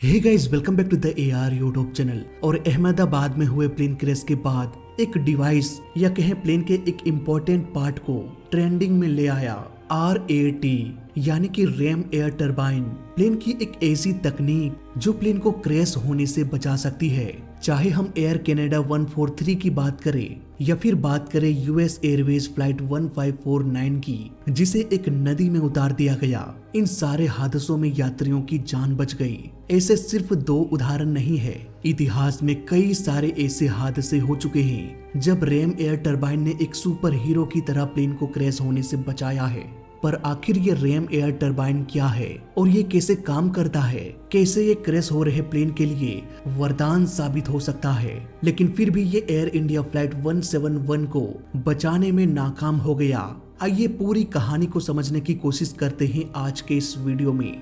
Hey guys, welcome back to the AR YouTube channel. और अहमदाबाद में हुए प्लेन क्रैश के बाद एक डिवाइस या कहें प्लेन के एक इम्पोर्टेंट पार्ट को ट्रेंडिंग में ले आया RAT यानी कि रैम एयर टरबाइन। प्लेन की एक ऐसी तकनीक जो प्लेन को क्रैश होने से बचा सकती है, चाहे हम एयर कनाडा 143 की बात करें या फिर बात करें US एयरवेज फ्लाइट 1549 की, जिसे एक नदी में उतार दिया गया। इन सारे हादसों में यात्रियों की जान बच गई। ऐसे सिर्फ 2 उदाहरण नहीं है, इतिहास में कई सारे ऐसे हादसे हो चुके हैं जब रैम एयर टरबाइन ने एक सुपर हीरो की तरह प्लेन को क्रैश होने से बचाया है। पर आखिर ये रैम एयर टरबाइन क्या है और ये कैसे काम करता है? कैसे ये क्रैश हो रहे प्लेन के लिए वरदान साबित हो सकता है? लेकिन फिर भी ये एयर इंडिया फ्लाइट 171 को बचाने में नाकाम हो गया। आइए पूरी कहानी को समझने की कोशिश करते हैं आज के इस वीडियो में।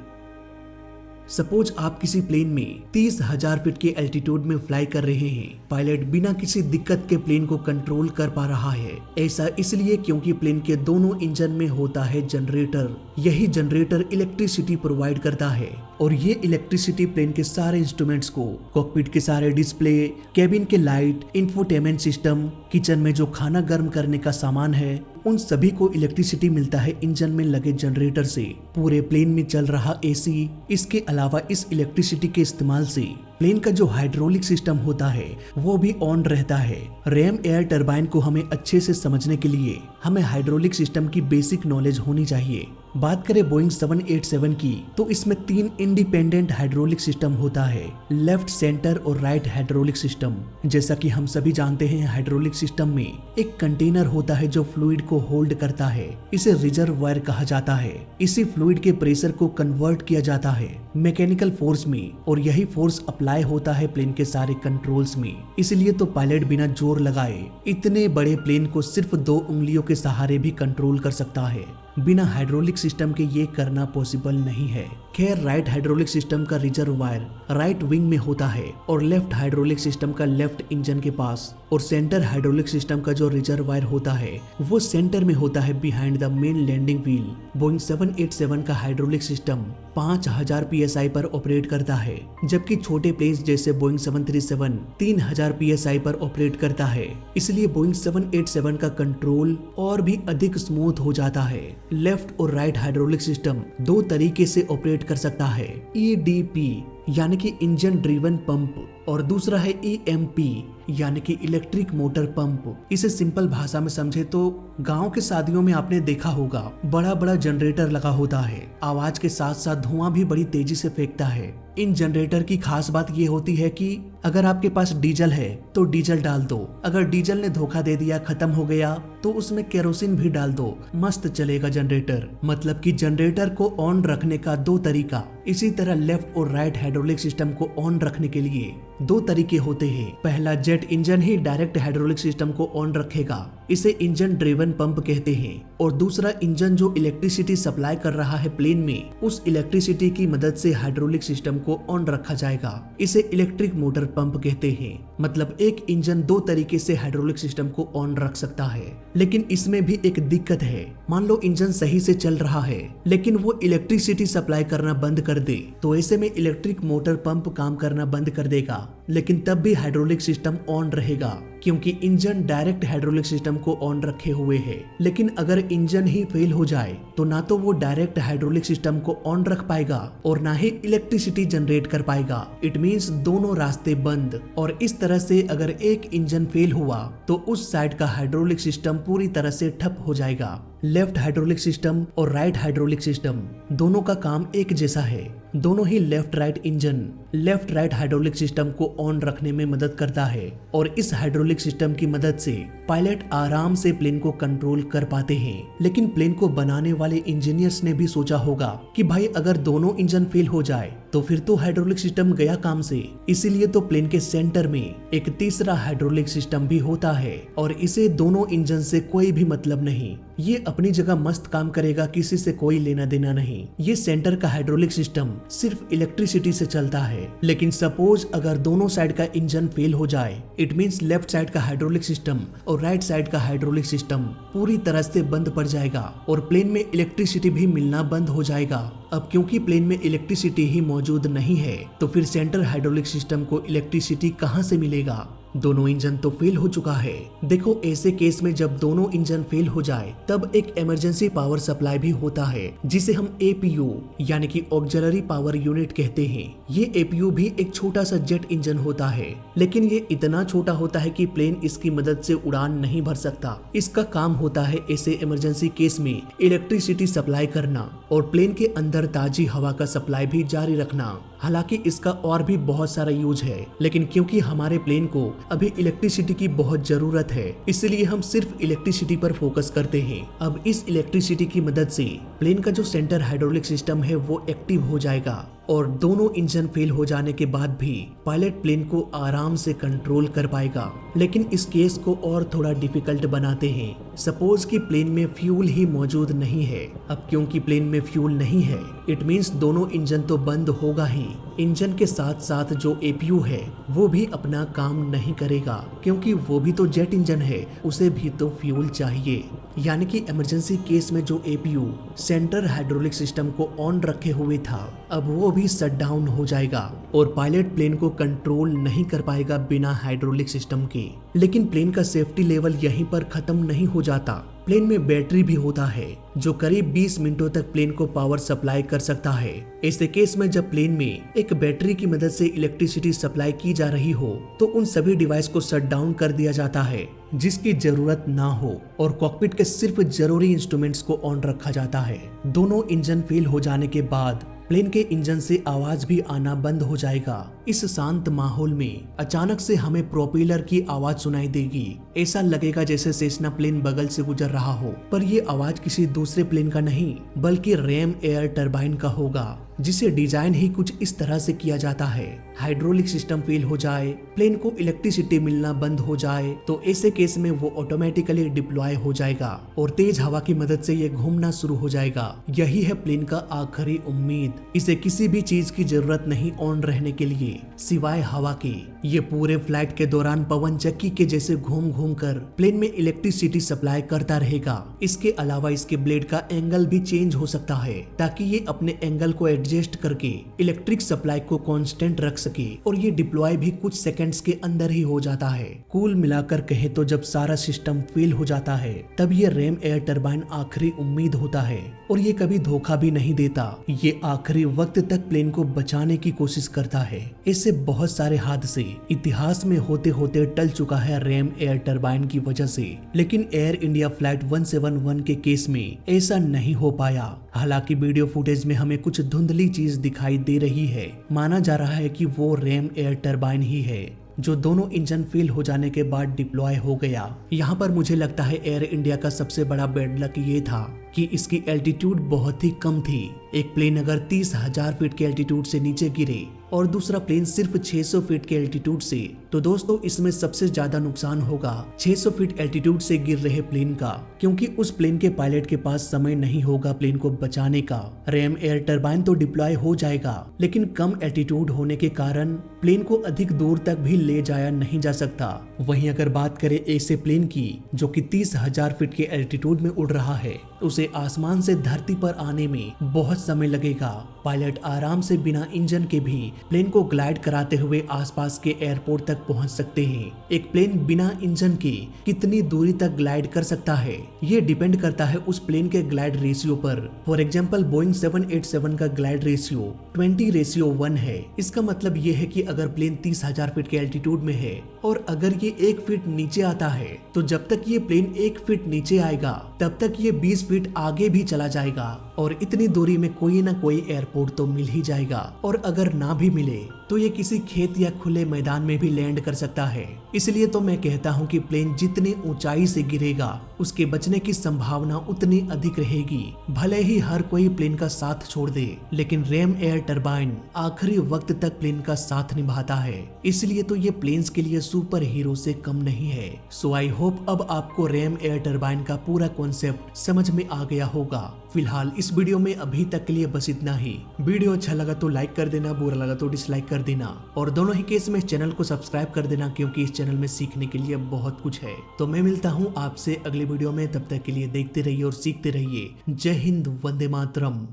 सपोज आप किसी प्लेन में 30,000 फीट के एल्टीट्यूड में फ्लाई कर रहे हैं। पायलट बिना किसी दिक्कत के प्लेन को कंट्रोल कर पा रहा है। ऐसा इसलिए क्योंकि प्लेन के दोनों इंजन में होता है जनरेटर। यही जनरेटर इलेक्ट्रिसिटी प्रोवाइड करता है और ये इलेक्ट्रिसिटी प्लेन के सारे इंस्ट्रूमेंट्स को, कॉकपिट के सारे डिस्प्ले, केबिन के लाइट, इंफोटेनमेंट सिस्टम, किचन में जो खाना गर्म करने का सामान है, उन सभी को इलेक्ट्रिसिटी मिलता है इंजन में लगे जनरेटर से। पूरे प्लेन में चल रहा AC, इसके अलावा इस इलेक्ट्रिसिटी के इस्तेमाल से प्लेन का जो हाइड्रोलिक सिस्टम होता है वो भी ऑन रहता है। रैम एयर टरबाइन को हमें अच्छे से समझने के लिए हमें हाइड्रोलिक सिस्टम की बेसिक नॉलेज होनी चाहिए। बात करें बोइंग 787 की, तो इसमें 3 इंडिपेंडेंट हाइड्रोलिक सिस्टम होता है, लेफ्ट, सेंटर और राइट हाइड्रोलिक सिस्टम। जैसा कि हम सभी जानते हैं, हाइड्रोलिक सिस्टम में एक कंटेनर होता है जो फ्लूइड को होल्ड करता है। इसे रिजर्वायर कहा जाता है। इसी फ्लूइड के प्रेशर को कन्वर्ट किया जाता है मैकेनिकल फोर्स में और यही फोर्स अप्लाई होता है प्लेन के सारे कंट्रोल्स में। इसलिए तो पायलट बिना जोर लगाए इतने बड़े प्लेन को सिर्फ 2 उंगलियों के सहारे भी कंट्रोल कर सकता है। बिना हाइड्रोलिक सिस्टम के ये करना पॉसिबल नहीं है। खैर, राइट हाइड्रोलिक सिस्टम का रिजर्वायर राइट विंग में होता है और लेफ्ट हाइड्रोलिक सिस्टम का लेफ्ट इंजन के पास, और सेंटर हाइड्रोलिक सिस्टम का जो रिजर्वायर होता है वो सेंटर में होता है behind the main landing wheel. Boeing 787 का हाइड्रोलिक सिस्टम 5000 PSI पर ऑपरेट करता है, जबकि छोटे प्लेन्स जैसे बोइंग 737 3000 PSI पर ऑपरेट करता है। इसलिए बोइंग 787 का कंट्रोल और भी अधिक स्मूथ हो जाता है। लेफ्ट और राइट हाइड्रोलिक सिस्टम 2 तरीके से ऑपरेट कर सकता है, EDP यानी कि इंजन ड्रिवन पंप, और दूसरा है EMP यानी कि इलेक्ट्रिक मोटर पंप। इसे सिंपल भाषा में समझे तो गांव के शादियों में आपने देखा होगा, बड़ा बड़ा जनरेटर लगा होता है। आवाज के साथ साथ धुआं भी बड़ी तेजी से फेंकता है। इन जनरेटर की खास बात ये होती है कि अगर आपके पास डीजल है तो डीजल डाल दो, अगर डीजल ने धोखा दे दिया, खत्म हो गया, तो उसमें केरोसिन भी डाल दो, मस्त चलेगा जनरेटर। मतलब कि जनरेटर को ऑन रखने का 2 तरीका। इसी तरह लेफ्ट और राइट हाइड्रोलिक सिस्टम को ऑन रखने के लिए 2 तरीके होते हैं। पहला, जेट इंजन ही डायरेक्ट हाइड्रोलिक सिस्टम को ऑन रखेगा, इसे इंजन ड्रिवन पंप कहते हैं। और दूसरा, इंजन जो इलेक्ट्रिसिटी सप्लाई कर रहा है प्लेन में, उस इलेक्ट्रिसिटी की मदद से हाइड्रोलिक सिस्टम को ऑन रखा जाएगा, इसे इलेक्ट्रिक मोटर पंप कहते हैं। मतलब एक इंजन 2 तरीके से हाइड्रोलिक सिस्टम को ऑन रख सकता है। लेकिन इसमें भी एक दिक्कत है। मान लो इंजन सही से चल रहा है लेकिन वो इलेक्ट्रिसिटी सप्लाई करना बंद कर दे, तो ऐसे में इलेक्ट्रिक मोटर पंप काम करना बंद कर देगा, लेकिन तब भी हाइड्रोलिक सिस्टम ऑन रहेगा क्योंकि इंजन डायरेक्ट हाइड्रोलिक सिस्टम को ऑन रखे हुए है। लेकिन अगर इंजन ही फेल हो जाए तो ना तो वो डायरेक्ट हाइड्रोलिक सिस्टम को ऑन रख पाएगा और ना ही इलेक्ट्रिसिटी जनरेट कर पाएगा। इट मींस दोनों रास्ते बंद। और इस तरह से अगर एक इंजन फेल हुआ तो उस साइड का हाइड्रोलिक सिस्टम पूरी तरह से ठप हो जाएगा। लेफ्ट हाइड्रोलिक सिस्टम और राइट हाइड्रोलिक सिस्टम दोनों का काम एक जैसा है। दोनों ही left right engine left right hydraulic system को ऑन रखने में मदद करता है और इस हाइड्रोलिक सिस्टम की मदद से पायलट आराम से प्लेन को कंट्रोल कर पाते हैं। लेकिन प्लेन को बनाने वाले इंजीनियर्स ने भी सोचा होगा कि भाई अगर दोनों इंजन फेल हो जाए तो फिर तो हाइड्रोलिक सिस्टम गया काम से। इसीलिए तो प्लेन के सेंटर में एक तीसरा हाइड्रोलिक सिस्टम भी होता है और इसे दोनों इंजन से कोई भी मतलब नहीं। ये अपनी जगह मस्त काम करेगा, किसी से कोई लेना देना नहीं। ये सेंटर का हाइड्रोलिक सिस्टम सिर्फ इलेक्ट्रिसिटी से चलता है। लेकिन सपोज अगर दोनों साइड का इंजन फेल हो जाए, इट मींस लेफ्ट साइड का हाइड्रोलिक सिस्टम और राइट साइड का हाइड्रोलिक सिस्टम पूरी तरह से बंद पड़ जाएगा और प्लेन में इलेक्ट्रिसिटी भी मिलना बंद हो जाएगा। अब क्योंकि प्लेन में इलेक्ट्रिसिटी ही मौजूद नहीं है तो फिर सेंट्रल हाइड्रोलिक सिस्टम को इलेक्ट्रिसिटी कहां से मिलेगा? दोनों इंजन तो फेल हो चुका है। देखो, ऐसे केस में जब दोनों इंजन फेल हो जाए तब एक इमरजेंसी पावर सप्लाई भी होता है जिसे हम एपीयू यानी कि ऑक्सिलरी पावर यूनिट कहते हैं। ये एपीयू भी एक छोटा सा जेट इंजन होता है, लेकिन ये इतना छोटा होता है कि प्लेन इसकी मदद से उड़ान नहीं भर सकता। इसका काम होता है ऐसे इमरजेंसी केस में इलेक्ट्रिसिटी सप्लाई करना और प्लेन के अंदर ताजी हवा का सप्लाई भी जारी रखना। हालांकि इसका और भी बहुत सारा यूज है, लेकिन क्योंकि हमारे प्लेन को अभी इलेक्ट्रिसिटी की बहुत जरूरत है, इसलिए हम सिर्फ इलेक्ट्रिसिटी पर फोकस करते हैं। अब इस इलेक्ट्रिसिटी की मदद से प्लेन का जो सेंटर हाइड्रोलिक सिस्टम है वो एक्टिव हो जाएगा और दोनों इंजन फेल हो जाने के बाद भी पायलट प्लेन को आराम से कंट्रोल कर पाएगा। लेकिन इस केस को और थोड़ा डिफिकल्ट बनाते हैं। सपोज कि प्लेन में फ्यूल ही मौजूद नहीं है। अब क्योंकि प्लेन में फ्यूल नहीं है, इट मीन्स दोनों इंजन तो बंद होगा ही। इंजन के साथ साथ जो एपीयू है वो भी अपना काम नहीं करेगा, क्योंकि वो भी तो जेट इंजन है, उसे भी तो फ्यूल चाहिए। यानी कि इमरजेंसी केस में जो एपीयू सेंट्रल हाइड्रोलिक सिस्टम को ऑन रखे हुए था, अब वो भी शट डाउन हो जाएगा और पायलट प्लेन को कंट्रोल नहीं कर पाएगा बिना हाइड्रोलिक सिस्टम के। लेकिन प्लेन का सेफ्टी लेवल यहीं पर खत्म नहीं हो जाता। प्लेन में बैटरी भी होता है जो करीब 20 मिनटों तक प्लेन को पावर सप्लाई कर सकता है। ऐसे केस में जब प्लेन में एक बैटरी की मदद से इलेक्ट्रिसिटी सप्लाई की जा रही हो तो उन सभी डिवाइस को शट डाउन कर दिया जाता है जिसकी जरूरत ना हो और कॉकपिट के सिर्फ जरूरी इंस्ट्रूमेंट्स को ऑन रखा जाता है। दोनों इंजन फेल हो जाने के बाद प्लेन के इंजन से आवाज भी आना बंद हो जाएगा। इस शांत माहौल में अचानक से हमें प्रोपेलर की आवाज सुनाई देगी। ऐसा लगेगा जैसे सेस्ना प्लेन बगल से गुजर रहा हो, पर ये आवाज किसी दूसरे प्लेन का नहीं बल्कि रैम एयर टरबाइन का होगा, जिसे डिजाइन ही कुछ इस तरह से किया जाता है। हाइड्रोलिक सिस्टम फेल हो जाए, प्लेन को इलेक्ट्रिसिटी मिलना बंद हो जाए तो ऐसे केस में वो ऑटोमेटिकली डिप्लॉय हो जाएगा और तेज हवा की मदद से ये घूमना शुरू हो जाएगा। यही है प्लेन का आखिरी उम्मीद। इसे किसी भी चीज की जरूरत नहीं ऑन रहने के लिए सिवाय हवा के। ये पूरे फ्लाइट के दौरान पवन चक्की के जैसे घूम घूम कर प्लेन में इलेक्ट्रिसिटी सप्लाई करता रहेगा। इसके अलावा इसके ब्लेड का एंगल भी चेंज हो सकता है ताकि ये अपने एंगल को एडजस्ट करके इलेक्ट्रिक सप्लाई को कांस्टेंट रख सके और ये डिप्लॉय भी कुछ सेकंड्स के अंदर ही हो जाता है। कुल मिलाकर कहे तो जब सारा सिस्टम फेल हो जाता है तब ये रैम एयर टरबाइन आखिरी उम्मीद होता है और ये कभी धोखा भी नहीं देता। ये आखिरी वक्त तक प्लेन को बचाने की कोशिश करता है। इससे बहुत सारे हादसे इतिहास में होते होते टल चुका है रैम एयर टरबाइन की वजह से, लेकिन एयर इंडिया फ्लाइट 171 के केस में ऐसा नहीं हो पाया। हालांकि वीडियो फुटेज में हमें कुछ धुंधली चीज दिखाई दे रही है। माना जा रहा है कि वो रैम एयर टरबाइन ही है जो दोनों इंजन फेल हो जाने के बाद डिप्लॉय हो गया। यहाँ पर मुझे लगता है एयर इंडिया का सबसे बड़ा बैड लक ये था कि इसकी एल्टीट्यूड बहुत ही कम थी। एक प्लेन अगर 30,000 फीट के एल्टीट्यूड से नीचे गिरे और दूसरा प्लेन सिर्फ 600 फीट के एल्टीट्यूड से, तो दोस्तों इसमें सबसे ज्यादा नुकसान होगा 600 फीट एल्टीट्यूड से गिर रहे प्लेन का, क्योंकि उस प्लेन के पायलट के पास समय नहीं होगा प्लेन को बचाने का। रैम एयर टरबाइन तो डिप्लॉय हो जाएगा, लेकिन कम एल्टीट्यूड होने के कारण प्लेन को अधिक दूर तक भी ले जाया नहीं जा सकता। वहीं अगर बात करें ऐसे प्लेन की जो कि 30,000 फीट के एल्टीट्यूड में उड़ रहा है, उसे आसमान से धरती पर आने में बहुत समय लगेगा। पायलट आराम से बिना इंजन के भी प्लेन को ग्लाइड कराते हुए आसपास के एयरपोर्ट तक पहुंच सकते हैं। एक प्लेन बिना इंजन के कितनी दूरी तक ग्लाइड कर सकता है ये डिपेंड करता है उस प्लेन के ग्लाइड रेशियो पर। फॉर एग्जांपल बोइंग 787 का ग्लाइड रेशियो 20:1 है। इसका मतलब ये है कि अगर प्लेन 30,000 फीट के एल्टीट्यूड में है और अगर ये 1 फीट नीचे आता है तो जब तक ये प्लेन 1 फीट नीचे आएगा तब तक ये 20 फीट आगे भी चला जाएगा और इतनी दूरी में कोई ना कोई एयरपोर्ट तो मिल ही जाएगा। और अगर ना भी मिले तो ये किसी खेत या खुले मैदान में भी लैंड कर सकता है। इसलिए तो मैं कहता हूँ कि प्लेन जितनी ऊंचाई से गिरेगा उसके बचने की संभावना उतनी अधिक रहेगी। भले ही हर कोई प्लेन का साथ छोड़ दे, लेकिन रैम एयर टरबाइन आखिरी वक्त तक प्लेन का साथ निभाता है। इसलिए तो ये प्लेन्स के लिए सुपर हीरो से कम नहीं है। सो आई होप अब आपको रैम एयर टरबाइन का पूरा कॉन्सेप्ट समझ में आ गया होगा। फिलहाल इस वीडियो में अभी तक के लिए बस इतना ही। वीडियो अच्छा लगा तो लाइक कर देना, बुरा लगा तो डिसलाइक कर देना और दोनों ही केस में चैनल को सब्सक्राइब कर देना, क्योंकि इस चैनल में सीखने के लिए बहुत कुछ है। तो मैं मिलता हूँ आपसे अगले वीडियो में, तब तक के लिए देखते रहिए और सीखते रहिए। जय हिंद, वंदे मातरम।